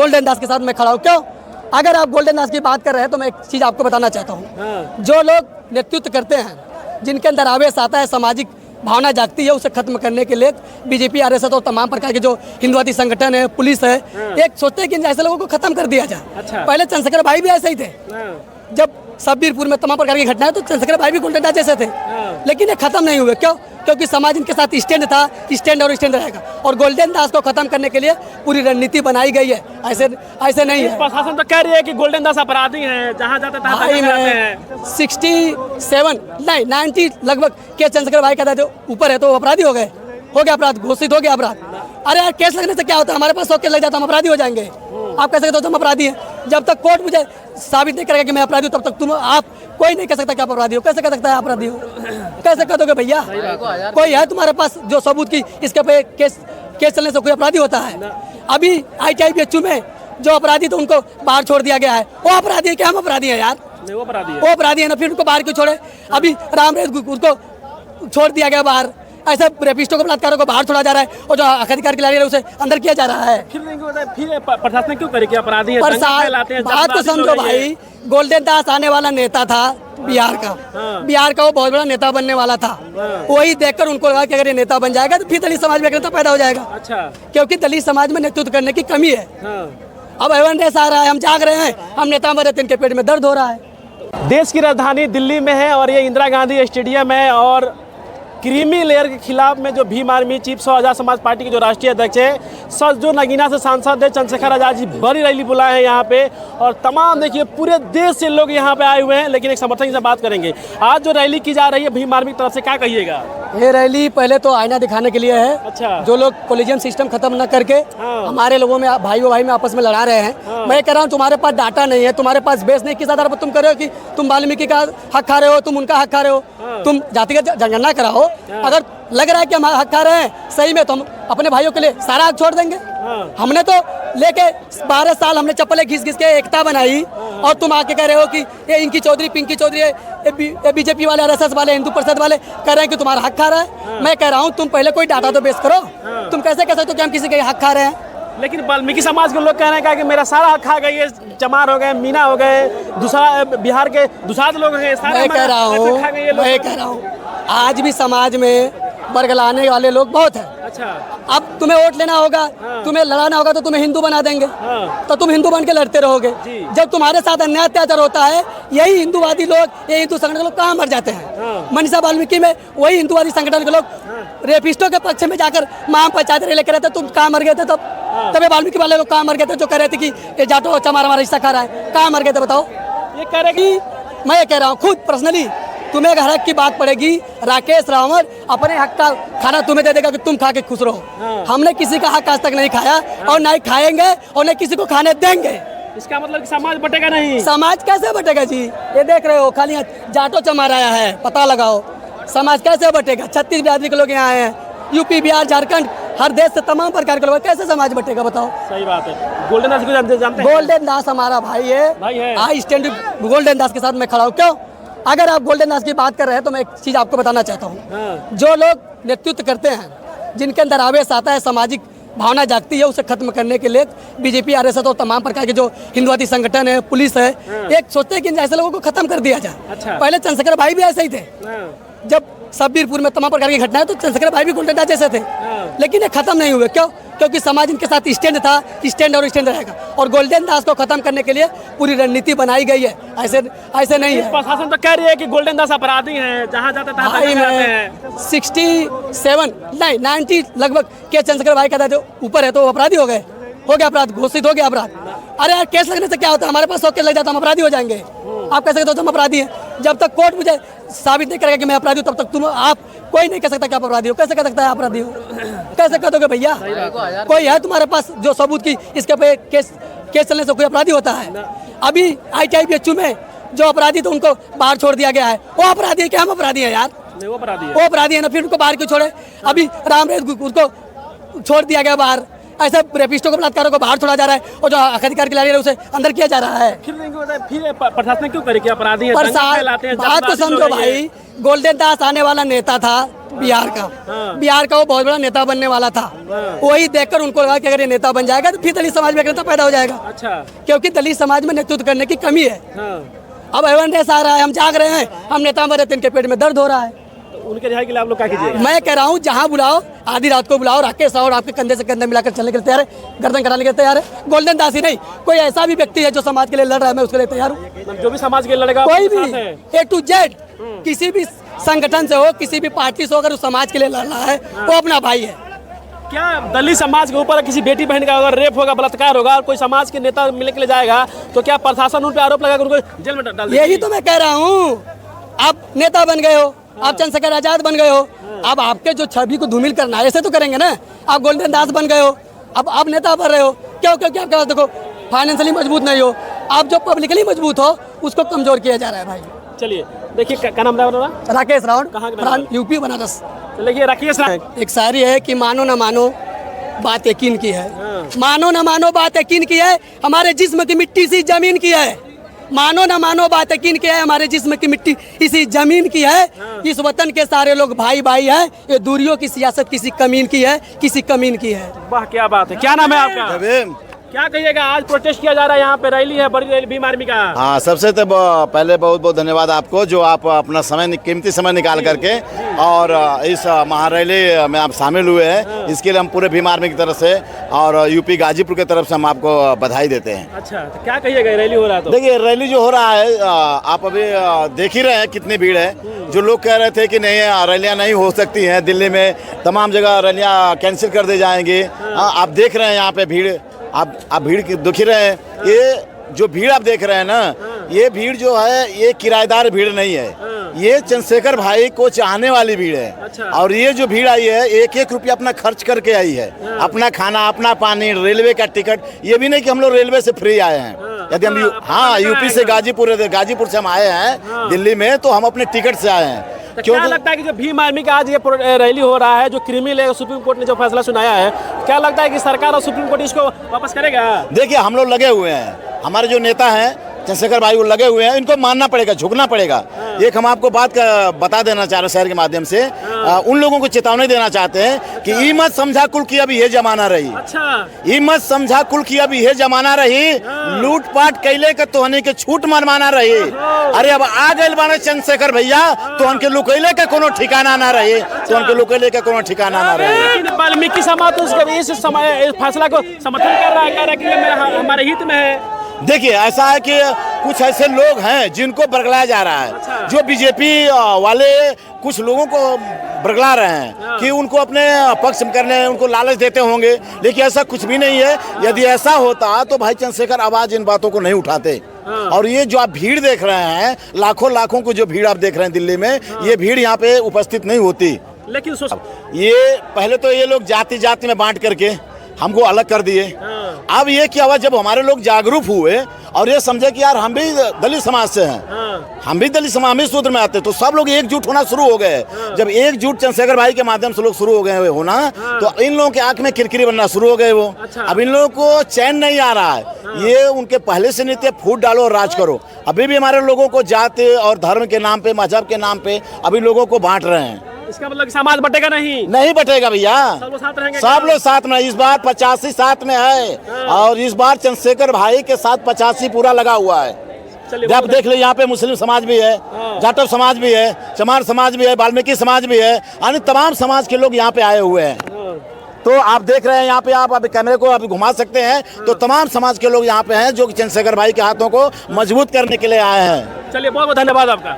Golden दास के साथ मैं खड़ा हूँ। क्यों? अगर आप गोल्डन दास की बात कर रहे हैं तो मैं एक चीज़ आपको बताना चाहता हूँ। जो लोग नेतृत्व करते हैं, जिनके अंदर आवेश आता है, सामाजिक भावना जागती है, उसे खत्म करने के लिए बीजेपी, आरएसएस और तमाम प्रकार के जो हिंदुवादी संगठन है, पुलिस है, एक सोचते हैं कि ऐसे लोगों को खत्म कर दिया जाए। अच्छा। पहले चंद्रशेखर भाई भी ऐसे ही थे। जब सब्बीरपुर में तमाम प्रकार की घटनाएं, तो चंद्रशेखर भाई भी गोल्डन दास जैसे थे, लेकिन ये खत्म नहीं हुए। क्यों? क्योंकि समाज इनके साथ स्टैंड था, स्टैंड और स्टैंड रहेगा। और गोल्डन दास को खत्म करने के लिए पूरी रणनीति बनाई गई है। ऐसे नहीं है। प्रशासन तो कह रही है कि गोल्डन दास अपराधी हैं, जहाँ जाते तहाँ भाई पकड़े जाते मैं हैं। 67 नहीं 90 लगभग केस चंद्रशेखर भाई का था, जो ऊपर है तो वो अपराधी हो गए, हो गया अपराध, घोषित हो गया अपराध। अरे यार, केस लगने से क्या होता है? हमारे पास 100 केस लग जाता, हम अपराधी हो जाएंगे। आप कैसे कहते हो तुम अपराधी हैं? जब तक कोर्ट मुझे साबित नहीं करेगा कि मैं अपराधी हूँ, तब तक आप कोई नहीं कह सकता कि आप अपराधी हो। कैसे कह सकता है अपराधी हो? कैसे कह दोगे भैया? कोई है तुम्हारे पास जो सबूत की इसके पे केस चलने से कोई अपराधी होता है? अभी ITI BHU में जो अपराधी थे उनको बाहर छोड़ दिया गया है। वो अपराधी है कि हम अपराधी हैं यार? नहीं, वो अपराधी है। वो अपराधी है ना, फिर उनको बाहर क्यों छोड़े? अभी रामरेज उसको छोड़ दिया गया बाहर। ऐसे रेपिस्टों को, बलात्कारों को बाहर छोड़ा जा रहा है, और जो अधिकार खिलाड़ी है उसे अंदर किया जा रहा है। फिर प्रशासन क्यों करे कि अपराधी है? बात को समझो भाई, गोल्डन दास आने वाला नेता था बिहार का। बिहार का वो बहुत बड़ा नेता बनने वाला था। वही देखकर उनको लगा कि अगर ये नेता बन जाएगा तो फिर दलित समाज में एक नेता पैदा हो जाएगा। अच्छा। क्योंकि दलित समाज में नेतृत्व करने की कमी है। अब अवेयरनेस आ रहा है, हम जाग रहे हैं, हम नेता बन रहे थे, इनके पेट में दर्द हो रहा है। देश की राजधानी दिल्ली में है और ये इंदिरा गांधी स्टेडियम है, और क्रीमी लेयर के खिलाफ में जो भीम आर्मी चीफ 100 आज़ाद समाज पार्टी के जो राष्ट्रीय अध्यक्ष है, जो नगीना से सांसद है चंद्रशेखर आज़ाद जी, बड़ी रैली बुलाए हैं यहाँ पे। और तमाम देखिए पूरे देश से लोग यहाँ पे आए हुए हैं। लेकिन एक समर्थक से बात करेंगे, आज जो रैली की जा रही है भीम आर्मी की तरफ से, क्या कहिएगा? ये रैली पहले तो आईना दिखाने के लिए है। अच्छा। जो लोग कोलिजन सिस्टम खत्म न करके हमारे लोगों में, भाई में आपस में लड़ा रहे हैं। मैं कह रहा हूँ तुम्हारे पास डाटा नहीं है, तुम्हारे पास बेस नहीं, किस आधार पर तुम कर रहे हो कि तुम वाल्मीकि का हक खा रहे हो, तुम उनका हक खा रहे हो? तुम जातिगत जनगणना कराओ। अगर लग रहा है कि हम हक खा रहे हैं सही में, तो हम अपने भाइयों के लिए सारा हक छोड़ देंगे। हमने तो लेके 12 साल हमने चप्पलें घिस के एकता बनाई, और तुम आके कह रहे हो कि ये इनकी चौधरी, पिंकी चौधरी, ये बीजेपी वाले, RSS वाले, हिंदू परिषद वाले कह रहे हैं कि तुम्हारा हक खा रहा है। मैं कह रहा हूँ तुम पहले कोई डाटा तो बेस करो। तुम कैसे कह सकते हो कि हम किसी के हक खा रहे हैं? लेकिन वाल्मीकि समाज के लोग कह रहे हैं कि मेरा सारा हक खा गए, ये चमार हो गए, मीना हो गए, दूसरा बिहार के दुसाध लोग हैं। मैं कह रहा हूँ आज भी समाज में बरगलाने वाले लोग बहुत हैं। अच्छा। अब तुम्हें वोट लेना होगा, तुम्हें लड़ाना होगा, तो तुम्हें हिंदू बना देंगे। तो तुम हिंदू बन के लड़ते रहोगे। जब तुम्हारे साथ अन्याय अत्याचार होता है, यही हिंदुवादी लोग, ये हिंदू संगठन के लोग कहाँ मर जाते हैं? मनीषा वाल्मीकि में वही हिंदुवादी संगठन के लोग रेपिस्टों के पक्ष में जाकर महाम पंचायत रैली कर रहे थे। तुम कहाँ मर गए थे तब वाल्मीकि वाले लोग कहाँ मर गए थे, जो कह रहे थे कि ये जाटो चमार हमारा हिस्सा खा रहा है? कहाँ मर गए थे बताओ? ये कह रहे कि मैं ये कह रहा हूँ, खुद पर्सनली तुम्हें अगर हक की बात पड़ेगी, राकेश रावत अपने हक का खाना तुम्हें दे देगा कि तुम खा के खुश रहो। हमने किसी का हक आज तक नहीं खाया, और ना ही खाएंगे, और न किसी को खाने देंगे। इसका मतलब कि समाज बटेगा नहीं? समाज कैसे बटेगा जी? ये देख रहे हो, खाली जाटो चमार आया है, पता लगाओ समाज कैसे बटेगा? 36 बिरादरी के लोग यहाँ आए हैं, यूपी, बिहार, झारखंड, हर देश से तमाम प्रकार के लोग, कैसे समाज बटेगा बताओ? सही बात है। गोल्डन दास को जानते हैं? गोल्डन दास हमारा भाई है। आई स्टैंड गोल्डन दास के साथ मैं खड़ा हूँ। क्यों? अगर आप गोल्डन दास की बात कर रहे हैं तो मैं एक चीज़ आपको बताना चाहता हूँ। जो लोग नेतृत्व करते हैं, जिनके अंदर आवेश आता है, सामाजिक भावना जागती है, उसे खत्म करने के लिए बीजेपी, RSS और तमाम प्रकार के जो हिंदुवादी संगठन है, पुलिस है, एक सोचते हैं कि ऐसे लोगों को खत्म कर दिया जाए। अच्छा। पहले चंद्रशेखर भाई भी ऐसे ही थे। जब सब्बीरपुर में तमाम प्रकार की घटनाएं, तो चंद्रशेखर भाई भी गोल्डन दास जैसे थे, लेकिन ये खत्म नहीं हुए। क्यों? क्योंकि समाज इनके साथ स्टैंड था, स्टैंड और स्टैंड रहेगा। और गोल्डन दास को खत्म करने के लिए पूरी रणनीति बनाई गई है। ऐसे नहीं है। प्रशासन तो कह रही है कि गोल्डन दास अपराधी हैं, जहाँ जाते तहाँ पकड़े जाते हैं। 67 नहीं 90 लगभग केस चंद्रशेखर भाई का था, जो ऊपर है तो वो अपराधी हो गए, हो गया अपराध, घोषित हो गया अपराध। अरे यार, केस लगने से क्या होता है? हमारे पास 100 केस लग जाता, हम अपराधी हो जाएंगे। आप कैसे कहते हो तुम अपराधी हैं? जब तक कोर्ट मुझे साबित नहीं करेगा कि मैं अपराधी हूँ, तब तक आप कोई नहीं कह सकता कि आप अपराधी हो। कैसे कह सकता है आप अपराधी हो? कैसे कह दोगे भैया? कोई है तुम्हारे पास जो सबूत की इसके पे केस चलने से कोई अपराधी होता है? अभी ITI BHU में जो अपराधी थे उनको बाहर छोड़ दिया गया है। वो अपराधी है कि हम अपराधी हैं यार? वो अपराधी है ना, फिर उनको बाहर क्यों छोड़े? अभी रामरेज उसको छोड़ दिया गया बाहर। ऐसे रेपिस्टों को, बलात्कारों को बाहर छोड़ा जा रहा है, और जो अधिकार खिलाड़ी है उसे अंदर किया जा रहा है। फिर प्रशासन क्यों करे कि अपराधी है? बात तो समझो भाई, गोल्डन दास आने वाला नेता था बिहार का। हाँ। बिहार का वो बहुत बड़ा नेता बनने वाला था। वही देखकर उनको लगा कि अगर ये नेता बन जाएगा तो फिर दलित समाज में एक नेता पैदा हो जाएगा, अच्छा। क्योंकि दलित समाज में नेतृत्व करने की कमी है। हाँ। अब अवेयरनेस आ रहा है, हम जाग रहे हैं, हम नेता बने तो इनके पेट में दर्द हो रहा है। तो उनके रिहाई के लिए आप लोग क्या कीजिएगा? मैं कह रहा हूँ जहाँ बुलाओ, आधी रात को बुलाओ, राकेश राउत आपके कंधे से कंधे मिलाकर चलने के लिए तैयार है, गर्दन कटाने के लिए तैयार है। गोल्डन दास ही नहीं, कोई ऐसा भी व्यक्ति है जो समाज के लिए लड़ रहा है, मैं उसके लिए तैयार हूँ। जो भी समाज के लड़ेगा कोई आपके भी साथ है। A to Z किसी भी संगठन से हो, किसी भी पार्टी से हो, अगर उस समाज के लिए लड़ रहा है वो अपना भाई है। क्या दलित समाज के ऊपर किसी बेटी बहन का अगर रेप होगा, बलात्कार होगा और कोई समाज के नेता मिलने के लिए जाएगा तो क्या प्रशासन उन पे आरोप लगाकर उनको जेल में डाल देगा? यही तो मैं कह रहा हूँ। आप नेता बन गए हो, आप चंद्रशेखर आजाद बन गए हो, अब आपके जो छवि को धूमिल करना है ऐसे तो करेंगे ना। आप गोल्डन दास बन गए हो, अब आप नेता बन रहे हो, क्यों? क्योंकि आपके पास देखो फाइनेंशियली मजबूत नहीं हो, आप जो पब्लिकली मजबूत हो उसको कमजोर किया जा रहा है भाई। चलिए देखिए क्या नाम था? राकेश राउत, कहाँ के? यूपी बनारस। चलिए राकेश राउत। एक शायरी है कि मानो न मानो बात यकीन की है, मानो न मानो बात यकीन की है, हमारे जिस्म की मिट्टी सी जमीन की है। मानो न मानो बात यकीन की है, हमारे जिस्म की मिट्टी इसी जमीन की है। इस वतन के सारे लोग भाई भाई हैं, ये दूरियों की सियासत किसी कमीन की है, किसी कमीन की है। वाह क्या बात है। क्या नाम है आपका? क्या कहिएगा? आज प्रोटेस्ट किया जा रहा है, यहाँ पे रैली है, बड़ी रैली भीम आर्मी का। हाँ, सबसे तो पहले बहुत बहुत धन्यवाद आपको जो आप अपना समय कीमती समय निकाल करके और इस महारैली में आप शामिल हुए हैं। इसके लिए हम पूरे भीम आर्मी की तरफ से और यूपी गाजीपुर की तरफ से हम आपको बधाई देते हैं। अच्छा, तो क्या कहिएगा रैली हो रहा है तो? देखिए रैली जो हो रहा है आप अभी देख ही रहे हैं कितनी भीड़ है। जो लोग कह रहे थे कि नहीं रैलियाँ नहीं हो सकती हैं, दिल्ली में तमाम जगह रैलियाँ कैंसिल कर दी जाएंगी, आप देख रहे हैं यहाँ पे भीड़, आप भीड़ देख ही रहे हैं। ये जो भीड़ आप देख रहे हैं ना, ये भीड़ जो है ये किराएदार भीड़ नहीं है, ये चंद्रशेखर भाई को चाहने वाली भीड़ है। अच्छा। और ये जो भीड़ आई है एक एक रुपया अपना खर्च करके आई है, अपना खाना, अपना पानी, रेलवे का टिकट। ये भी नहीं कि हम लोग रेलवे से फ्री आए हैं, यदि हम यूपी से गाजीपुर से हम आए हैं दिल्ली में, तो हम अपने टिकट से आए हैं। तो क्या लगता है कि जो भीम आर्मी का आज ये रैली हो रहा है, जो क्रिमिनल है, सुप्रीम कोर्ट ने जो फैसला सुनाया है, क्या लगता है कि सरकार और सुप्रीम कोर्ट इसको वापस करेगा? देखिए हम लोग लगे हुए हैं, हमारे जो नेता हैं चंद्रशेखर भाई वो लगे हुए हैं, इनको मानना पड़ेगा, झुकना पड़ेगा। एक हम आपको बात बता देना चाह रहे हैं शहर के माध्यम से, उन लोगों को चेतावनी देना चाहते हैं कि ई मत समझा कुल की अभी ये जमाना रही। अच्छा। ई मत समझा कुल की अभी ये जमाना रही, लूटपाट कैले का तोहनी के छूट मनमाना रही। अरे अब आ गए बाने चंद्रशेखर भैया तो उनके लुकैले का कोनो ठिकाना ना रहे, तो उनके लुकैले का कोनो ठिकाना ना रहे। वाल्मीकि समाज तो इस फैसला को समर्थन कर रहा है, कह रहा है कि ये हमारे हित में है। देखिए ऐसा है कि कुछ ऐसे लोग हैं जिनको बरगलाया जा रहा है। अच्छा। जो बीजेपी वाले कुछ लोगों को बरगला रहे हैं कि उनको अपने पक्ष में करने, उनको लालच देते होंगे, लेकिन ऐसा कुछ भी नहीं है। यदि ऐसा होता तो भाई चंद्रशेखर आवाज इन बातों को नहीं उठाते। और ये जो आप भीड़ देख रहे हैं, लाखों को जो भीड़ आप देख रहे हैं दिल्ली में, ये भीड़ यहाँ पे उपस्थित नहीं होती। लेकिन ये पहले तो ये लोग जाति में बांट करके हमको अलग कर दिए। अब ये क्या हुआ, जब हमारे लोग जागरूक हुए और ये समझे कि यार हम भी दलित समाज से हैं, हम भी दलित समाज में सूत्र में आते, तो सब लोग एकजुट होना शुरू हो गए। जब एकजुट चंद्रशेखर भाई के माध्यम से लोग शुरू हो गए होना, तो इन लोगों के आंख में किरकिरी बनना शुरू हो गए वो। अब इन लोगों को चैन नहीं आ रहा है। ये उनके पहले से नीति फूट डालो और राज करो। अभी भी हमारे लोगों को जाति और धर्म के नाम पे, मजहब के नाम पे अभी लोगों को बांट रहे हैं। इसका मतलब समाज बटेगा नहीं बटेगा भैया, सब लोग साथ रहेंगे। सब लोग साथ में। इस बार 85 साथ में है और इस बार चंद्रशेखर भाई के साथ 85 पूरा लगा हुआ है। आप देख ले, यहाँ पे मुस्लिम समाज भी है, जाटव समाज भी है, चमार समाज भी है, वाल्मीकि समाज भी है, यानी तमाम समाज के लोग यहाँ पे आए हुए हैं। तो आप देख रहे हैं यहाँ पे, आप अभी कैमरे को अभी घुमा सकते हैं, तो तमाम समाज के लोग यहाँ पे हैं जो चंद्रशेखर भाई के हाथों को मजबूत करने के लिए आए हैं। चलिए बहुत बहुत धन्यवाद आपका।